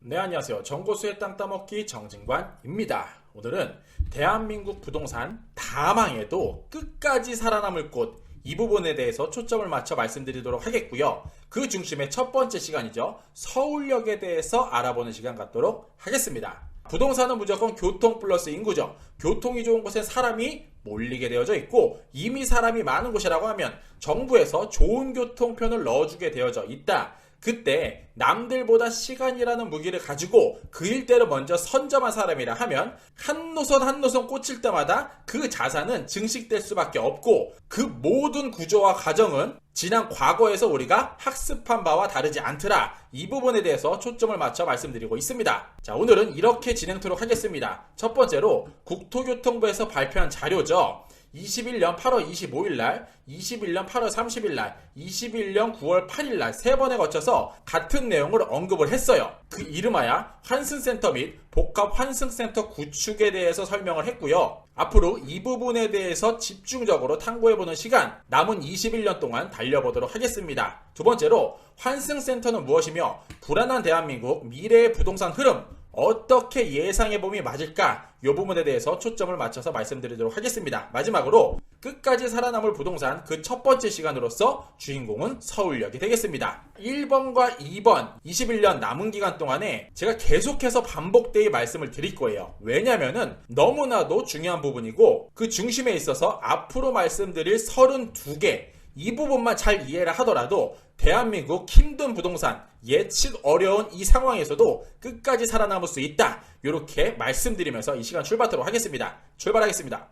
네, 안녕하세요. 정보수의 땅 따먹기 정진관입니다. 오늘은 대한민국 부동산 다 망해도 끝까지 살아남을 곳, 이 부분에 대해서 초점을 맞춰 말씀드리도록 하겠고요. 그 중심의 첫 번째 시간이죠. 서울역에 대해서 알아보는 시간 갖도록 하겠습니다. 부동산은 무조건 교통 플러스 인구죠. 교통이 좋은 곳에 사람이 몰리게 되어져 있고, 이미 사람이 많은 곳이라고 하면 정부에서 좋은 교통편을 넣어주게 되어져 있다. 그때 남들보다 시간이라는 무기를 가지고 그 일대로 먼저 선점한 사람이라 하면 한 노선 한 노선 꽂힐 때마다 그 자산은 증식될 수밖에 없고, 그 모든 구조와 과정은 지난 과거에서 우리가 학습한 바와 다르지 않더라. 이 부분에 대해서 초점을 맞춰 말씀드리고 있습니다. 자, 오늘은 이렇게 진행토록 하겠습니다. 첫 번째로 국토교통부에서 발표한 자료죠. 21년 8월 25일날, 21년 8월 30일날, 21년 9월 8일날 세 번에 거쳐서 같은 내용을 언급을 했어요. 그 이름하여 환승센터 및 복합환승센터 구축에 대해서 설명을 했고요. 앞으로 이 부분에 대해서 집중적으로 탐구해보는 시간, 남은 21년 동안 달려보도록 하겠습니다. 두 번째로 환승센터는 무엇이며 불안한 대한민국 미래의 부동산 흐름, 어떻게 예상해봄이 맞을까? 이 부분에 대해서 초점을 맞춰서 말씀드리도록 하겠습니다. 마지막으로 끝까지 살아남을 부동산 그 첫 번째 시간으로서 주인공은 서울역이 되겠습니다. 1번과 2번 21년 남은 기간 동안에 제가 계속해서 반복되이 말씀을 드릴 거예요. 왜냐면은 너무나도 중요한 부분이고, 그 중심에 있어서 앞으로 말씀드릴 32개 이 부분만 잘 이해를 하더라도 대한민국 힘든 부동산, 예측 어려운 이 상황에서도 끝까지 살아남을 수 있다. 이렇게 말씀드리면서 이 시간 출발하도록 하겠습니다. 출발하겠습니다.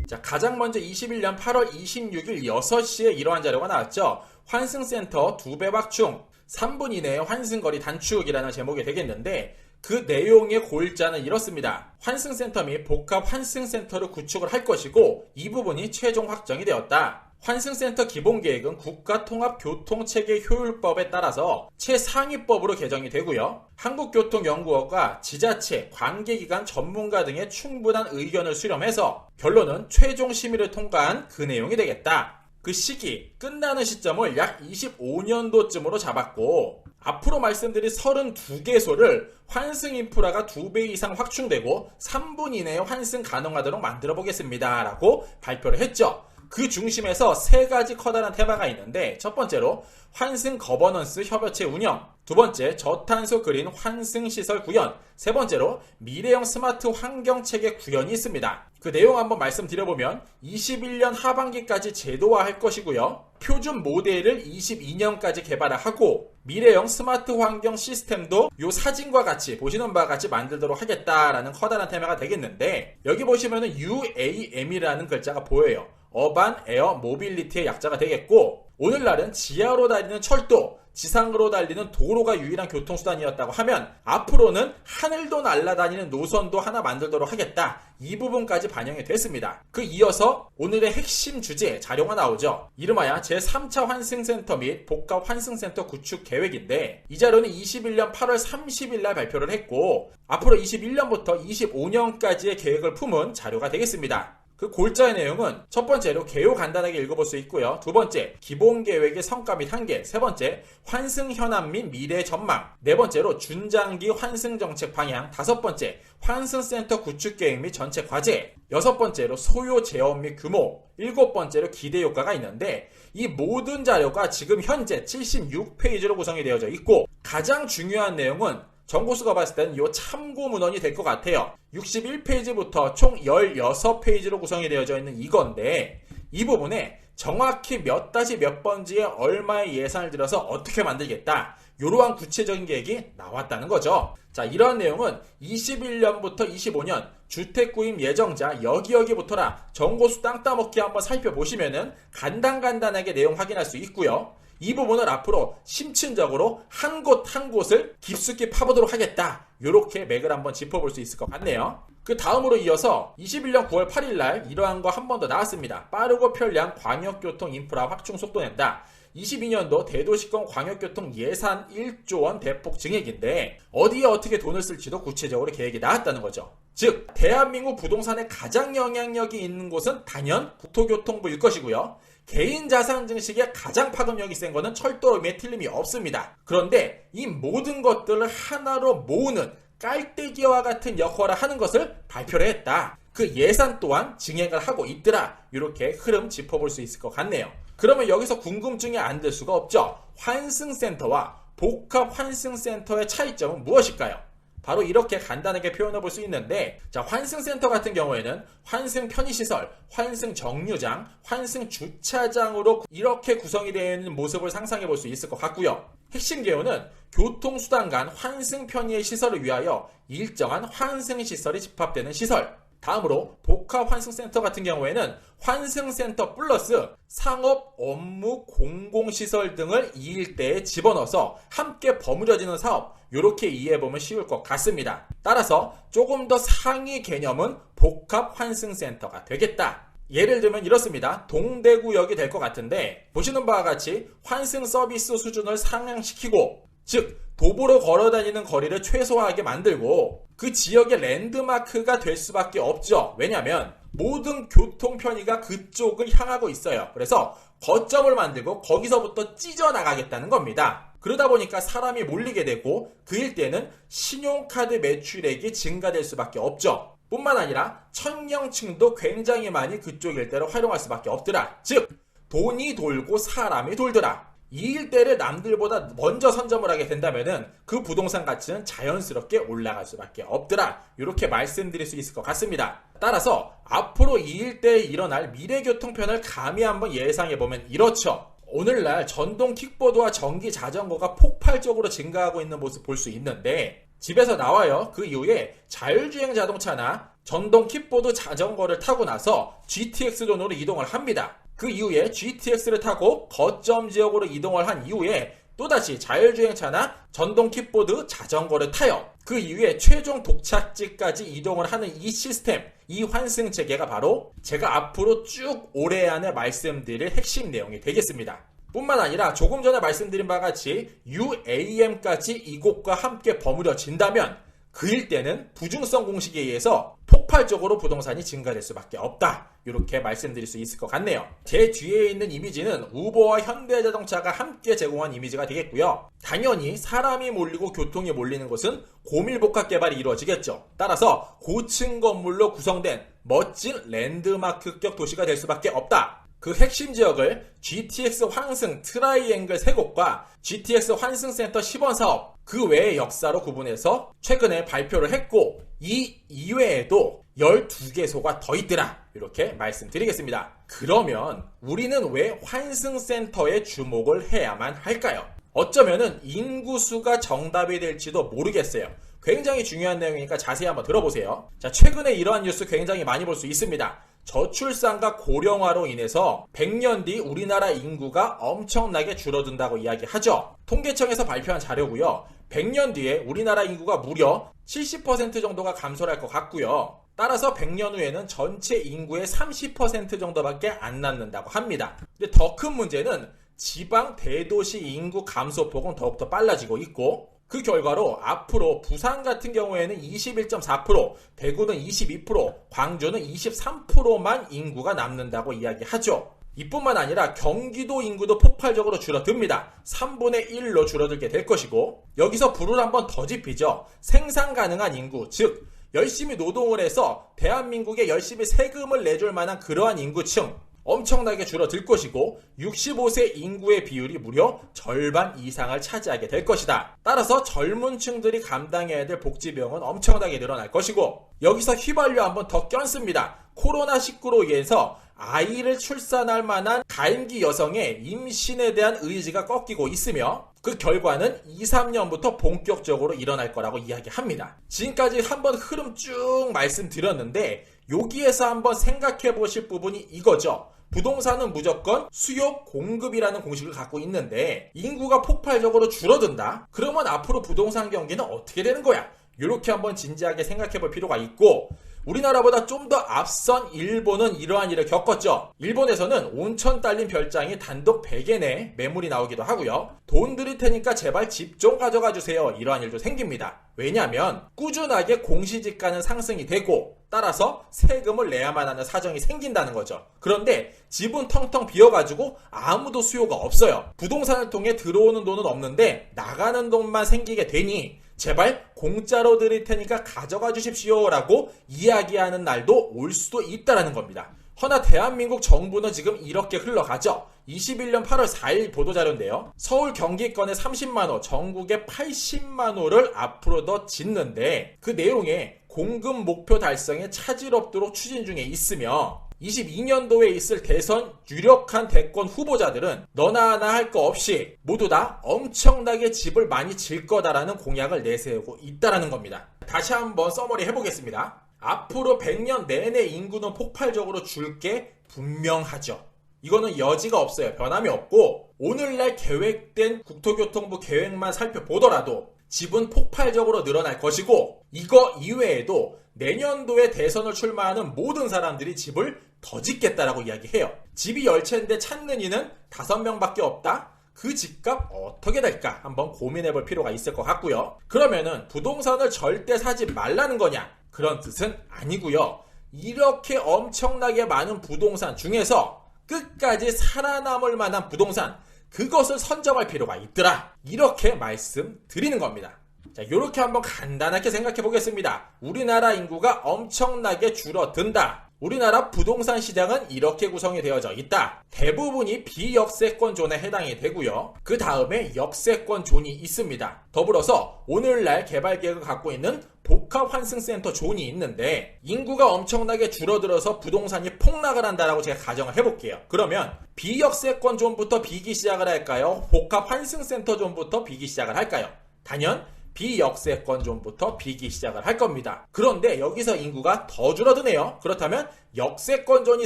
자, 가장 먼저 21년 8월 26일 6시에 이러한 자료가 나왔죠. 환승센터 2배 확충, 3분 이내에 환승거리 단축이라는 제목이 되겠는데, 그 내용의 골자는 이렇습니다. 환승센터 및 복합환승센터를 구축을 할 것이고, 이 부분이 최종 확정이 되었다. 환승센터 기본계획은 국가통합교통체계 효율법에 따라서 최상위법으로 개정이 되고요. 한국교통연구원과 지자체, 관계기관 전문가 등의 충분한 의견을 수렴해서 결론은 최종 심의를 통과한 그 내용이 되겠다. 그 시기, 끝나는 시점을 약 25년도쯤으로 잡았고, 앞으로 말씀드린 32개소를 환승 인프라가 2배 이상 확충되고 3분 이내에 환승 가능하도록 만들어 보겠습니다 라고 발표를 했죠. 그 중심에서 세 가지 커다란 테마가 있는데, 첫 번째로 환승 거버넌스 협여체 운영, 두 번째 저탄소 그린 환승 시설 구현, 세 번째로 미래형 스마트 환경체계 구현이 있습니다. 그 내용 한번 말씀드려보면 21년 하반기까지 제도화할 것이고요. 표준 모델을 22년까지 개발을 하고 미래형 스마트 환경 시스템도 요 사진과 같이 보시는 바와 같이 만들도록 하겠다라는 커다란 테마가 되겠는데, 여기 보시면은 UAM이라는 글자가 보여요. 어반 에어 모빌리티의 약자가 되겠고, 오늘날은 지하로 달리는 철도, 지상으로 달리는 도로가 유일한 교통수단이었다고 하면 앞으로는 하늘도 날아다니는 노선도 하나 만들도록 하겠다. 이 부분까지 반영이 됐습니다. 그 이어서 오늘의 핵심 주제 자료가 나오죠. 이름하여 제3차 환승센터 및 복합환승센터 구축 계획인데, 이 자료는 21년 8월 30일 날 발표를 했고, 앞으로 21년부터 25년까지의 계획을 품은 자료가 되겠습니다. 그 골자의 내용은 첫 번째로 개요 간단하게 읽어볼 수 있고요. 두 번째, 기본계획의 성과 및 한계. 세 번째, 환승 현안 및 미래 전망. 네 번째로 중장기 환승 정책 방향. 다섯 번째, 환승센터 구축계획 및 전체 과제. 여섯 번째로 소요 제한 및 규모. 일곱 번째로 기대 효과가 있는데, 이 모든 자료가 지금 현재 76페이지로 구성이 되어져 있고, 가장 중요한 내용은 정보수가 봤을 때는 이 참고 문헌이 될 것 같아요. 61페이지부터 총 16페이지로 구성이 되어져 있는 이건데, 이 부분에 정확히 몇 다시 몇 번지에 얼마의 예산을 들여서 어떻게 만들겠다, 이러한 구체적인 계획이 나왔다는 거죠. 자, 이러한 내용은 21년부터 25년 주택 구입 예정자 여기부터라 정보수 땅 따먹기 한번 살펴보시면은 간단하게 내용 확인할 수 있고요. 이 부분을 앞으로 심층적으로 한 곳 한 곳을 깊숙이 파보도록 하겠다. 이렇게 맥을 한번 짚어볼 수 있을 것 같네요. 그 다음으로 이어서 21년 9월 8일날 이러한 거 한 번 더 나왔습니다. 빠르고 편리한 광역교통 인프라 확충 속도 낸다. 22년도 대도시권 광역교통 예산 1조 원 대폭 증액인데, 어디에 어떻게 돈을 쓸지도 구체적으로 계획이 나왔다는 거죠. 즉, 대한민국 부동산에 가장 영향력이 있는 곳은 단연 국토교통부일 것이고요. 개인 자산 증식에 가장 파급력이 센 거는 철도임에 틀림이 없습니다. 그런데 이 모든 것들을 하나로 모으는 깔때기와 같은 역할을 하는 것을 발표를 했다. 그 예산 또한 증액을 하고 있더라. 이렇게 흐름 짚어볼 수 있을 것 같네요. 그러면 여기서 궁금증이 안 들 수가 없죠. 환승센터와 복합환승센터의 차이점은 무엇일까요? 바로 이렇게 간단하게 표현해 볼 수 있는데, 자, 환승센터 같은 경우에는 환승 편의시설, 환승 정류장, 환승 주차장으로 이렇게 구성이 되어 있는 모습을 상상해 볼 수 있을 것 같고요. 핵심 개요는 교통수단 간 환승 편의의 시설을 위하여 일정한 환승시설이 집합되는 시설. 다음으로 복합환승센터 같은 경우에는 환승센터 플러스 상업, 업무, 공공시설 등을 이 일대에 집어넣어서 함께 버무려지는 사업, 이렇게 이해해보면 쉬울 것 같습니다. 따라서 조금 더 상위 개념은 복합환승센터가 되겠다. 예를 들면 이렇습니다. 동대구역이 될 것 같은데, 보시는 바와 같이 환승 서비스 수준을 상향시키고, 즉 도보로 걸어다니는 거리를 최소화하게 만들고 그 지역의 랜드마크가 될 수밖에 없죠. 왜냐하면 모든 교통 편의가 그쪽을 향하고 있어요. 그래서 거점을 만들고 거기서부터 찢어나가겠다는 겁니다. 그러다 보니까 사람이 몰리게 되고 그 일대는 신용카드 매출액이 증가될 수밖에 없죠. 뿐만 아니라 청년층도 굉장히 많이 그쪽 일대를 활용할 수밖에 없더라. 즉 돈이 돌고 사람이 돌더라. 이 일대를 남들보다 먼저 선점을 하게 된다면은 그 부동산 가치는 자연스럽게 올라갈 수밖에 없더라. 이렇게 말씀드릴 수 있을 것 같습니다. 따라서 앞으로 이 일대에 일어날 미래 교통편을 감히 한번 예상해보면 이렇죠. 오늘날 전동 킥보드와 전기 자전거가 폭발적으로 증가하고 있는 모습 볼 수 있는데, 집에서 나와요. 그 이후에 자율주행 자동차나 전동 킥보드 자전거를 타고 나서 GTX 존으로 이동을 합니다. 그 이후에 GTX를 타고 거점 지역으로 이동을 한 이후에 또다시 자율주행차나 전동 킥보드 자전거를 타요. 그 이후에 최종 도착지까지 이동을 하는 이 시스템, 이 환승 체계가 바로 제가 앞으로 쭉 올해 안에 말씀드릴 핵심 내용이 되겠습니다. 뿐만 아니라 조금 전에 말씀드린 바와 같이 UAM까지 이곳과 함께 버무려진다면 그 일대는 부중성 공식에 의해서 폭발적으로 부동산이 증가될 수밖에 없다. 이렇게 말씀드릴 수 있을 것 같네요. 제 뒤에 있는 이미지는 우버와 현대자동차가 함께 제공한 이미지가 되겠고요. 당연히 사람이 몰리고 교통이 몰리는 곳은 고밀복합 개발이 이루어지겠죠. 따라서 고층 건물로 구성된 멋진 랜드마크격 도시가 될 수밖에 없다. 그 핵심 지역을 GTX 환승 트라이앵글 3곳과 GTX 환승센터 10원 사업, 그 외의 역사로 구분해서 최근에 발표를 했고, 이 이외에도 12개소가 더 있더라. 이렇게 말씀드리겠습니다. 그러면 우리는 왜 환승센터에 주목을 해야만 할까요? 어쩌면은 인구수가 정답이 될지도 모르겠어요. 굉장히 중요한 내용이니까 자세히 한번 들어보세요. 자, 최근에 이러한 뉴스 굉장히 많이 볼 수 있습니다. 저출산과 고령화로 인해서 100년 뒤 우리나라 인구가 엄청나게 줄어든다고 이야기하죠. 통계청에서 발표한 자료고요. 100년 뒤에 우리나라 인구가 무려 70% 정도가 감소할 것 같고요. 따라서 100년 후에는 전체 인구의 30% 정도밖에 안 남는다고 합니다. 근데 더 큰 문제는 지방 대도시 인구 감소폭은 더욱더 빨라지고 있고, 그 결과로 앞으로 부산 같은 경우에는 21.4%, 대구는 22%, 광주는 23%만 인구가 남는다고 이야기하죠. 이뿐만 아니라 경기도 인구도 폭발적으로 줄어듭니다. 3분의 1로 줄어들게 될 것이고, 여기서 불을 한번 더 지피죠. 생산 가능한 인구, 즉 열심히 노동을 해서 대한민국에 열심히 세금을 내줄 만한 그러한 인구층 엄청나게 줄어들 것이고, 65세 인구의 비율이 무려 절반 이상을 차지하게 될 것이다. 따라서 젊은 층들이 감당해야 될 복지 비용은 엄청나게 늘어날 것이고, 여기서 휘발유 한번 더 껴습니다. 코로나19로 인해서 아이를 출산할 만한 가임기 여성의 임신에 대한 의지가 꺾이고 있으며, 그 결과는 2, 3년부터 본격적으로 일어날 거라고 이야기합니다. 지금까지 한번 흐름 쭉 말씀드렸는데, 여기에서 한번 생각해 보실 부분이 이거죠. 부동산은 무조건 수요 공급이라는 공식을 갖고 있는데, 인구가 폭발적으로 줄어든다? 그러면 앞으로 부동산 경기는 어떻게 되는 거야? 이렇게 한번 진지하게 생각해 볼 필요가 있고, 우리나라보다 좀 더 앞선 일본은 이러한 일을 겪었죠. 일본에서는 온천 딸린 별장이 단독 100회 내 매물이 나오기도 하고요. 돈 드릴 테니까 제발 집 좀 가져가 주세요. 이러한 일도 생깁니다. 왜냐하면 꾸준하게 공시지가는 상승이 되고 따라서 세금을 내야만 하는 사정이 생긴다는 거죠. 그런데 집은 텅텅 비어가지고 아무도 수요가 없어요. 부동산을 통해 들어오는 돈은 없는데 나가는 돈만 생기게 되니 제발 공짜로 드릴 테니까 가져가 주십시오 라고 이야기하는 날도 올 수도 있다는 겁니다. 허나 대한민국 정부는 지금 이렇게 흘러가죠. 21년 8월 4일 보도자료인데요. 서울 경기권에 30만호, 전국에 80만호를 앞으로 더 짓는데 그 내용에 공급 목표 달성에 차질 없도록 추진 중에 있으며 22년도에 있을 대선 유력한 대권 후보자들은 너나 하나 할 거 없이 모두 다 엄청나게 집을 많이 질 거다라는 공약을 내세우고 있다는 겁니다. 다시 한번 써머리 해보겠습니다. 앞으로 100년 내내 인구는 폭발적으로 줄 게 분명하죠. 이거는 여지가 없어요. 변함이 없고 오늘날 계획된 국토교통부 계획만 살펴보더라도 집은 폭발적으로 늘어날 것이고 이거 이외에도 내년도에 대선을 출마하는 모든 사람들이 집을 더 짓겠다라고 이야기해요. 집이 10채인데 찾는 이는 5명밖에 없다? 그 집값 어떻게 될까 한번 고민해볼 필요가 있을 것 같고요. 그러면은 부동산을 절대 사지 말라는 거냐? 그런 뜻은 아니고요. 이렇게 엄청나게 많은 부동산 중에서 끝까지 살아남을 만한 부동산 그것을 선정할 필요가 있더라. 이렇게 말씀드리는 겁니다. 자, 이렇게 한번 간단하게 생각해 보겠습니다. 우리나라 인구가 엄청나게 줄어든다. 우리나라 부동산 시장은 이렇게 구성이 되어져 있다. 대부분이 비역세권 존에 해당이 되고요. 그 다음에 역세권 존이 있습니다. 더불어서 오늘날 개발 계획을 갖고 있는 복합환승센터 존이 있는데 인구가 엄청나게 줄어들어서 부동산이 폭락을 한다라고 제가 가정을 해볼게요. 그러면 비역세권 존부터 비기 시작을 할까요? 복합환승센터 존부터 비기 시작을 할까요? 단연 비역세권 존부터 비기 시작을 할 겁니다. 그런데 여기서 인구가 더 줄어드네요. 그렇다면 역세권 존이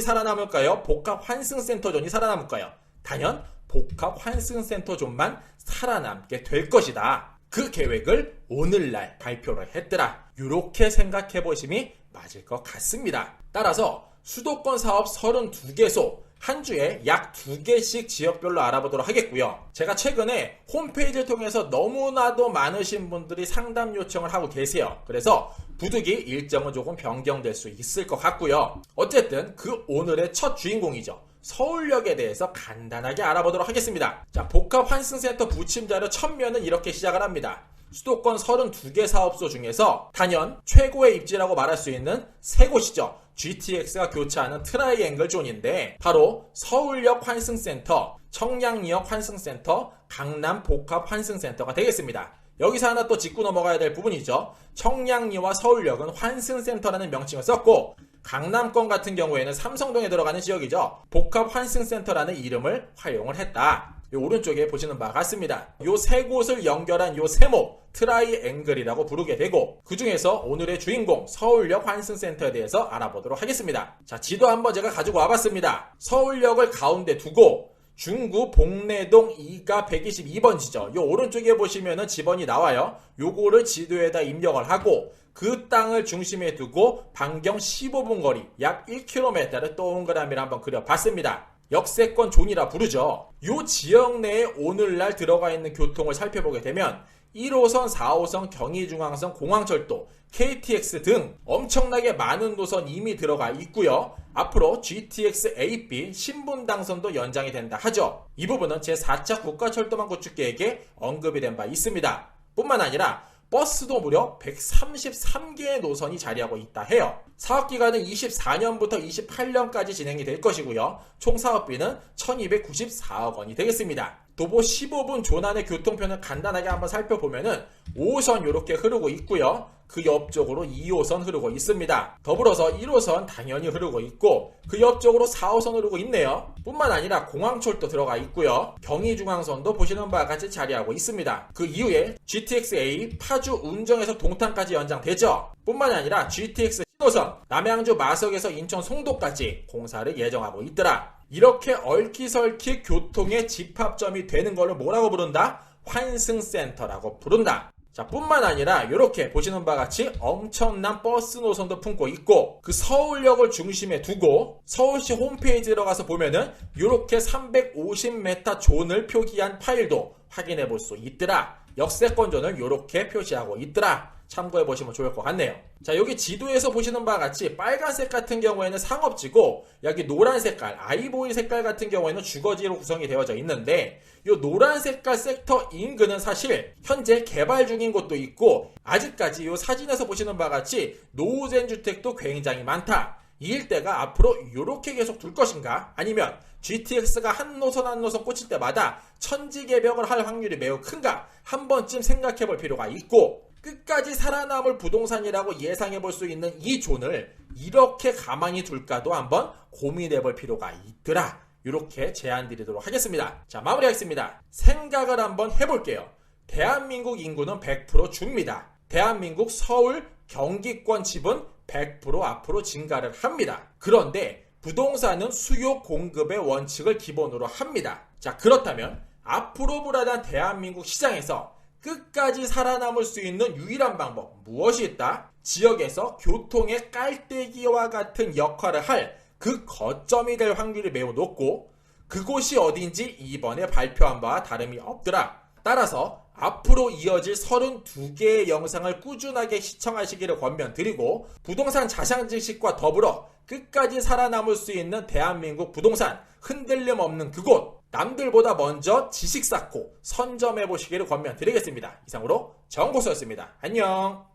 살아남을까요? 복합환승센터 존이 살아남을까요? 단연 복합환승센터 존만 살아남게 될 것이다. 그 계획을 오늘날 발표를 했더라. 이렇게 생각해 보심이 맞을 것 같습니다. 따라서 수도권 사업 32개소 한 주에 약 2개씩 지역별로 알아보도록 하겠고요. 제가 최근에 홈페이지를 통해서 너무나도 많으신 분들이 상담 요청을 하고 계세요. 그래서 부득이 일정은 조금 변경될 수 있을 것 같고요. 어쨌든 그 오늘의 첫 주인공이죠. 서울역에 대해서 간단하게 알아보도록 하겠습니다. 자, 복합환승센터 부침자료 1000면은 이렇게 시작을 합니다. 수도권 32개 사업소 중에서 단연 최고의 입지라고 말할 수 있는 세 곳이죠. GTX가 교차하는 트라이앵글 존인데 바로 서울역 환승센터, 청량리역 환승센터, 강남 복합환승센터가 되겠습니다. 여기서 하나 또 짚고 넘어가야 될 부분이죠. 청량리와 서울역은 환승센터라는 명칭을 썼고 강남권 같은 경우에는 삼성동에 들어가는 지역이죠. 복합환승센터라는 이름을 활용을 했다. 이 오른쪽에 보시는 바와 같습니다. 이 세 곳을 연결한 이 세모 트라이앵글이라고 부르게 되고 그 중에서 오늘의 주인공 서울역 환승센터에 대해서 알아보도록 하겠습니다. 자, 지도 한번 제가 가지고 와봤습니다. 서울역을 가운데 두고 중구 복내동 2가 122번지죠. 이 오른쪽에 보시면은 지번이 나와요. 요거를 지도에다 입력을 하고 그 땅을 중심에 두고 반경 15분 거리 약 1km를 동그라미를 한번 그려봤습니다. 역세권 존이라 부르죠. 이 지역 내에 오늘날 들어가 있는 교통을 살펴보게 되면 1호선, 4호선, 경의중앙선, 공항철도, KTX 등 엄청나게 많은 노선 이미 들어가 있고요. 앞으로 GTX AB 신분당선도 연장이 된다 하죠. 이 부분은 제4차 국가철도망 구축계획에 언급이 된 바 있습니다. 뿐만 아니라 버스도 무려 133개의 노선이 자리하고 있다 해요. 사업기간은 24년부터 28년까지 진행이 될 것이고요. 총 사업비는 1294억 원이 되겠습니다. 도보 15분 조난의 교통편을 간단하게 한번 살펴보면은 5호선 이렇게 흐르고 있고요. 그 옆쪽으로 2호선 흐르고 있습니다. 더불어서 1호선 당연히 흐르고 있고 그 옆쪽으로 4호선 흐르고 있네요. 뿐만 아니라 공항철도 들어가 있고요. 경의중앙선도 보시는 바와 같이 자리하고 있습니다. 그 이후에 GTX-A 파주 운정에서 동탄까지 연장되죠. 뿐만 아니라 GTX 신호선 남양주 마석에서 인천 송도까지 공사를 예정하고 있더라. 이렇게 얽히설키 교통의 집합점이 되는 것을 뭐라고 부른다? 환승센터라고 부른다. 자, 뿐만 아니라 이렇게 보시는 바와 같이 엄청난 버스 노선도 품고 있고, 그 서울역을 중심에 두고 서울시 홈페이지에 들어가서 보면은 이렇게 350m 존을 표기한 파일도 확인해 볼 수 있더라. 역세권 존을 이렇게 표시하고 있더라. 참고해 보시면 좋을 것 같네요. 자, 여기 지도에서 보시는 바와 같이 빨간색 같은 경우에는 상업지고, 여기 노란 색깔, 아이보리 색깔 같은 경우에는 주거지로 구성이 되어져 있는데, 이 노란 색깔 섹터 인근은 사실 현재 개발 중인 곳도 있고, 아직까지 이 사진에서 보시는 바와 같이 노후된 주택도 굉장히 많다. 이 일대가 앞으로 이렇게 계속 둘 것인가? 아니면 GTX가 한 노선 한 노선 꽂힐 때마다 천지개벽을 할 확률이 매우 큰가? 한 번쯤 생각해 볼 필요가 있고, 끝까지 살아남을 부동산이라고 예상해 볼 수 있는 이 존을 이렇게 가만히 둘까도 한번 고민해 볼 필요가 있더라. 이렇게 제안 드리도록 하겠습니다. 자, 마무리하겠습니다. 생각을 한번 해볼게요. 대한민국 인구는 100% 줍니다. 대한민국 서울 경기권 집은 100% 앞으로 증가를 합니다. 그런데 부동산은 수요 공급의 원칙을 기본으로 합니다. 자, 그렇다면 앞으로 불안한 대한민국 시장에서 끝까지 살아남을 수 있는 유일한 방법 무엇이 있다? 지역에서 교통의 깔때기와 같은 역할을 할 그 거점이 될 확률이 매우 높고, 그곳이 어딘지 이번에 발표한 바와 다름이 없더라. 따라서 앞으로 이어질 32개의 영상을 꾸준하게 시청하시기를 권면드리고, 부동산 자산 증식과 더불어 끝까지 살아남을 수 있는 대한민국 부동산 흔들림 없는 그곳, 남들보다 먼저 지식 쌓고 선점해 보시기를 권면드리겠습니다. 이상으로 정고수였습니다. 안녕.